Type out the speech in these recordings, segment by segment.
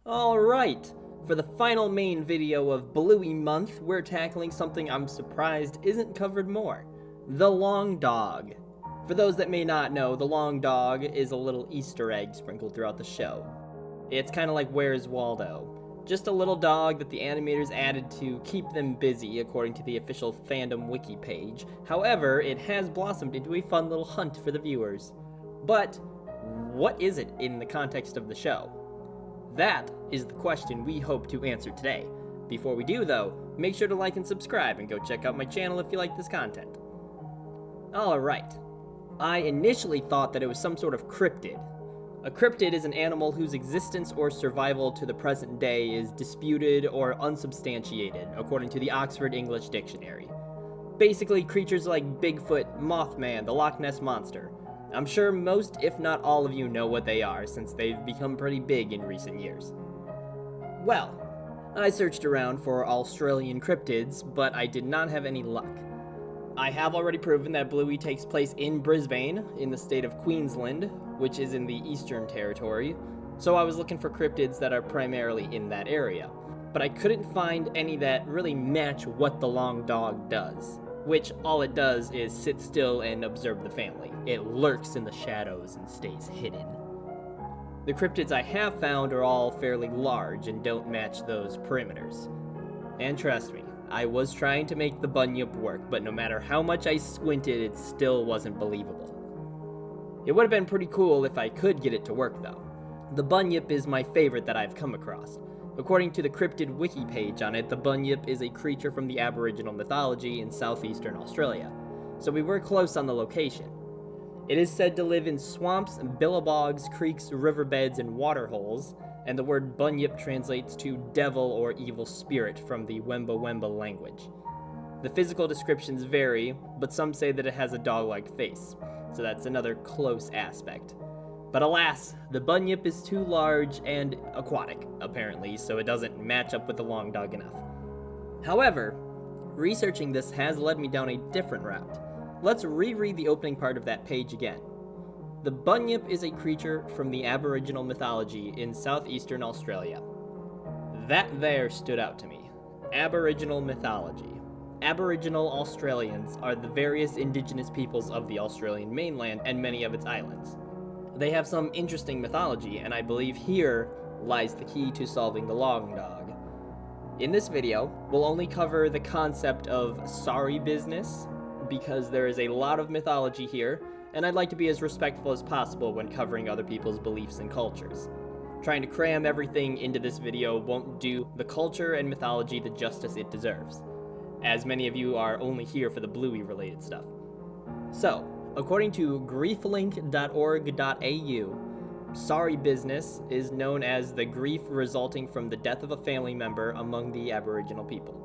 Alright, for the final main video of Bluey Month, we're tackling something I'm surprised isn't covered more. The long dog. For those that may not know, the long dog is a little Easter egg sprinkled throughout the show. It's kind of like Where's Waldo? Just a little dog that the animators added to keep them busy, according to the official fandom wiki page. However, it has blossomed into a fun little hunt for the viewers. But what is it in the context of the show? That is the question we hope to answer today. Before we do though, make sure to like and subscribe and go check out my channel if you like this content. Alright, I initially thought that it was some sort of cryptid. A cryptid is an animal whose existence or survival to the present day is disputed or unsubstantiated, according to the Oxford English Dictionary. Basically, creatures like Bigfoot, Mothman, the Loch Ness Monster. I'm sure most, if not all of you know what they are, since they've become pretty big in recent years. Well, I searched around for Australian cryptids, but I did not have any luck. I have already proven that Bluey takes place in Brisbane, in the state of Queensland, which is in the Eastern Territory, so I was looking for cryptids that are primarily in that area. But I couldn't find any that really match what the long dog does, which all it does is sit still and observe the family. It lurks in the shadows and stays hidden. The cryptids I have found are all fairly large and don't match those perimeters. And trust me, I was trying to make the bunyip work, but no matter how much I squinted, it still wasn't believable. It would have been pretty cool if I could get it to work though. The bunyip is my favorite that I've come across. According to the cryptid wiki page on it, the bunyip is a creature from the Aboriginal mythology in southeastern Australia, so we were close on the location. It is said to live in swamps, billibogs, creeks, riverbeds, and waterholes, and the word bunyip translates to devil or evil spirit from the Wemba Wemba language. The physical descriptions vary, but some say that it has a dog-like face, so that's another close aspect. But alas, the bunyip is too large and aquatic, apparently, so it doesn't match up with the long dog enough. However, researching this has led me down a different route. Let's reread the opening part of that page again. The bunyip is a creature from the Aboriginal mythology in southeastern Australia. That there stood out to me. Aboriginal mythology. Aboriginal Australians are the various indigenous peoples of the Australian mainland and many of its islands. They have some interesting mythology, and I believe here lies the key to solving the long dog. In this video, we'll only cover the concept of sorry business, because there is a lot of mythology here, and I'd like to be as respectful as possible when covering other people's beliefs and cultures. Trying to cram everything into this video won't do the culture and mythology the justice it deserves, as many of you are only here for the Bluey related stuff. So, according to grieflink.org.au, sorry business is known as the grief resulting from the death of a family member among the Aboriginal people.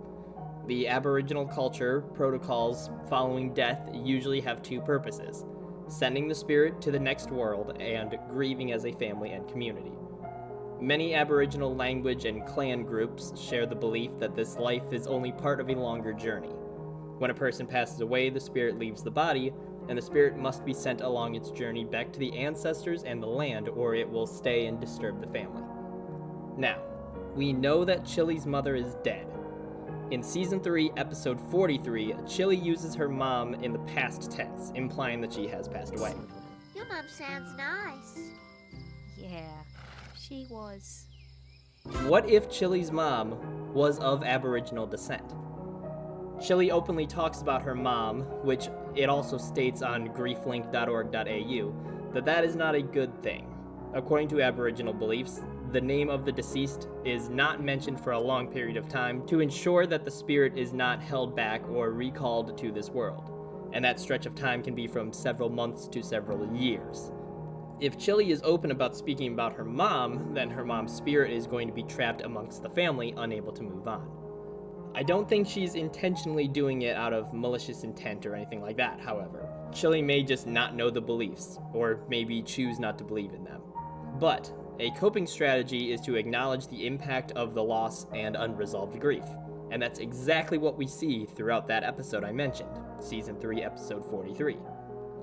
The Aboriginal culture protocols following death usually have two purposes: sending the spirit to the next world and grieving as a family and community. Many Aboriginal language and clan groups share the belief that this life is only part of a longer journey. When a person passes away, the spirit leaves the body, and the spirit must be sent along its journey back to the ancestors and the land, or it will stay and disturb the family. Now, we know that Chili's mother is dead. In Season 3, Episode 43, Chili uses her mom in the past tense, implying that she has passed away. Your mum sounds nice. Yeah, she was. What if Chili's mom was of Aboriginal descent? Chili openly talks about her mom, which it also states on grieflink.org.au, that is not a good thing. According to Aboriginal beliefs, the name of the deceased is not mentioned for a long period of time to ensure that the spirit is not held back or recalled to this world, and that stretch of time can be from several months to several years. If Chili is open about speaking about her mom, then her mom's spirit is going to be trapped amongst the family, unable to move on. I don't think she's intentionally doing it out of malicious intent or anything like that, however. Chili may just not know the beliefs, or maybe choose not to believe in them. But a coping strategy is to acknowledge the impact of the loss and unresolved grief, and that's exactly what we see throughout that episode I mentioned, Season 3, Episode 43.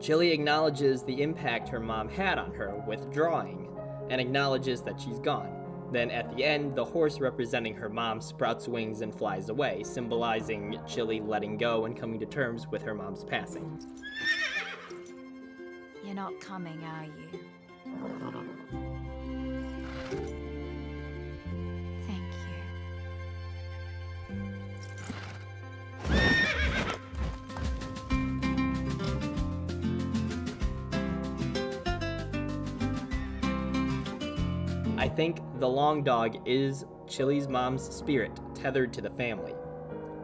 Chili acknowledges the impact her mom had on her with drawing, and acknowledges that she's gone, Then at the end, the horse representing her mom sprouts wings and flies away, symbolizing Chili letting go and coming to terms with her mom's passing. You're not coming, are you? Thank you. I think the long dog is Chili's mom's spirit tethered to the family.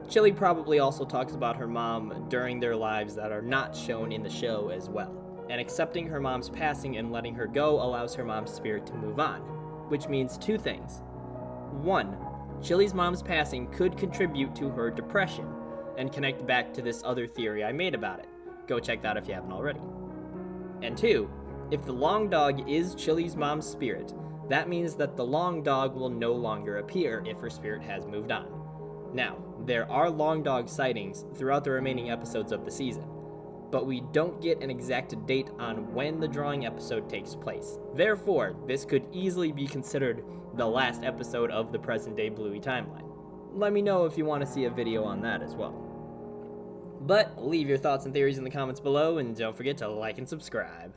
Chili probably also talks about her mom during their lives that are not shown in the show as well. And accepting her mom's passing and letting her go allows her mom's spirit to move on, which means two things. One, Chili's mom's passing could contribute to her depression and connect back to this other theory I made about it. Go check that out if you haven't already. And two, if the long dog is Chili's mom's spirit, that means that the long dog will no longer appear if her spirit has moved on. Now, there are long dog sightings throughout the remaining episodes of the season, but we don't get an exact date on when the drawing episode takes place. Therefore, this could easily be considered the last episode of the present-day Bluey timeline. Let me know if you want to see a video on that as well. But leave your thoughts and theories in the comments below, and don't forget to like and subscribe.